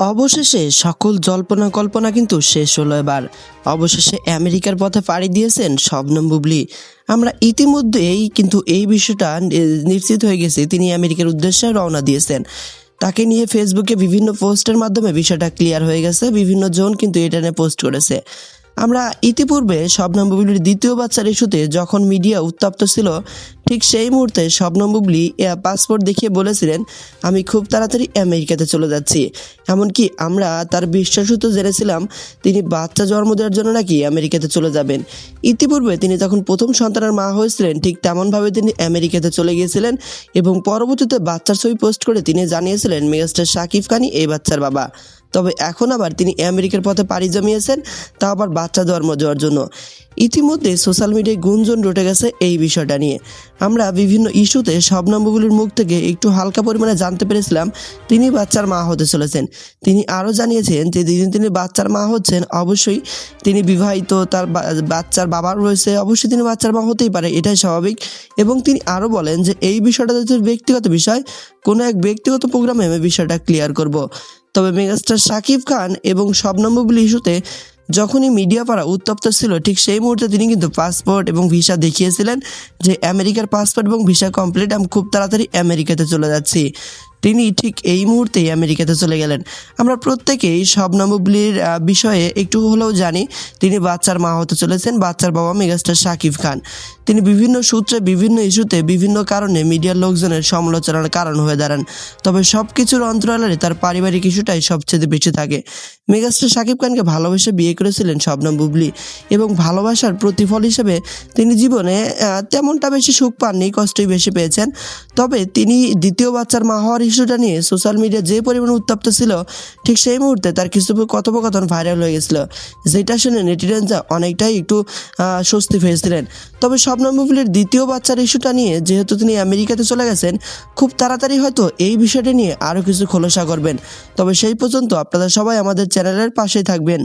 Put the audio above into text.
অবশেষে সকল জল্পনা কল্পনা কিন্তু শেষ হলো এবার। অবশেষে আমেরিকার পথে পাড়ি দিয়েছেন শবনম বুবলী। আমরা ইতিমধ্যেই কিন্তু এই বিষয়টা নিশ্চিত হয়ে গেছি, তিনি আমেরিকার উদ্দেশ্যে রওনা দিয়েছেন। তাকে নিয়ে ফেসবুকে বিভিন্ন পোস্টের মাধ্যমে বিষয়টা ক্লিয়ার হয়ে গেছে, বিভিন্ন জন কিন্তু এটা নিয়ে পোস্ট করেছে। আমরা ইতিপূর্বে শবনম বুবলীর দ্বিতীয় বাচ্চার ইস্যুতে যখন মিডিয়া উত্তপ্ত ছিল, ঠিক সেই মুহূর্তে শবনম বুবলী পাসপোর্ট দেখিয়ে বলেছিলেন, আমি খুব তাড়াতাড়ি আমেরিকাতে চলে যাচ্ছি। এমনকি আমরা তার বিশ্বাসত জেনেছিলাম তিনি বাচ্চা জন্ম দেওয়ার জন্য নাকি আমেরিকাতে চলে যাবেন। ইতিপূর্বে তিনি যখন প্রথম সন্তানের মা হয়েছিলেন, ঠিক তেমনভাবে তিনি আমেরিকাতে চলে গিয়েছিলেন এবং পরবর্তীতে বাচ্চার ছবি পোস্ট করে তিনি জানিয়েছিলেন মেগাস্টার শাকিব খানই এই বাচ্চার বাবা। তবে এখন আবার তিনি আমেরিকার পথে পাড়ি জমিয়েছেন, তা আবার বাচ্চা জন্ম দেওয়ার জন্য। ইতিমধ্যে সোশ্যাল মিডিয়ায় গুঞ্জন রটে গেছে এই বিষয়টা নিয়ে। আমরা বিভিন্ন ইস্যুতে শবনম বুবলীর মুখ থেকে একটু হালকা পরিমাণে জানতে পেরেছিলাম তিনি বাচ্চার মা হতে চলেছেন। তিনি আরও জানিয়েছেন যে যেদিন তিনি বাচ্চার মা হচ্ছেন, অবশ্যই তিনি বিবাহিত, তার বাচ্চার বাবা রয়েছে, অবশ্যই তিনি বাচ্চার মা হতেই পারে, এটাই স্বাভাবিক। এবং তিনি আরও বলেন যে এই বিষয়টা যদি ব্যক্তিগত বিষয়, কোনো এক ব্যক্তিগত প্রোগ্রামে আমি বিষয়টা ক্লিয়ার করব। তবে মেগাস্টার শাকিব খান এবং শবনম বুবলী ইস্যুতে যখনই মিডিয়া পাড়া উত্তপ্ত ছিল, ঠিক সেই মুহূর্তে তিনি কিন্তু পাসপোর্ট এবং ভিসা দেখিয়েছিলেন যে আমেরিকার পাসপোর্ট এবং ভিসা কমপ্লিট, আমি খুব তাড়াতাড়ি আমেরিকাতে চলে যাচ্ছি। তিনি ঠিক এই মুহূর্তেই আমেরিকাতে চলে গেলেন। আমরা প্রত্যেকেই শবনম বুবলীর বিষয়ে একটু হলেও জানি, তিনি বাচ্চার মা হতে চলেছেন, বাচ্চার বাবা মেগাস্টার শাকিব খান। তিনি বিভিন্ন সূত্রে, বিভিন্ন ইস্যুতে, বিভিন্ন কারণে মিডিয়ার লোকজনের সমালোচনার কারণ হয়ে দাঁড়ান। তবে সব কিছুর অন্তরালে তার পারিবারিক ইস্যুটাই সবচেয়ে বেশি থাকে। মেগাস্টার শাকিব খানকে ভালোবেসে বিয়ে করেছিলেন শবনম বুবলী এবং ভালোবাসার প্রতিফল হিসেবে তিনি জীবনে তেমনটা বেশি সুখ পাননি, কষ্টই বেশি পেয়েছেন। তবে তিনি দ্বিতীয় বাচ্চার মা হওয়ার ইস্যুটা নিয়ে সোশ্যাল মিডিয়া যে পরিমাণে উত্তপ্ত ছিল, ঠিক সেই মুহূর্তে তার কিছু কথোপকথন ভাইরাল হয়ে গেছিল, যেটা শুনে নেটিজেনরা অনেকটাই একটু স্বস্তি পেয়েছিলেন। তবে শবনম বুবলীর দ্বিতীয় বাচ্চার ইস্যুটা নিয়ে যেহেতু তিনি আমেরিকাতে চলে গেছেন, খুব তাড়াতাড়ি হয়তো এই বিষয়টা নিয়ে আরও কিছু খোলাসা করবেন। তবে সেই পর্যন্ত আপনারা সবাই আমাদের চ্যানেলের পাশেই থাকবেন।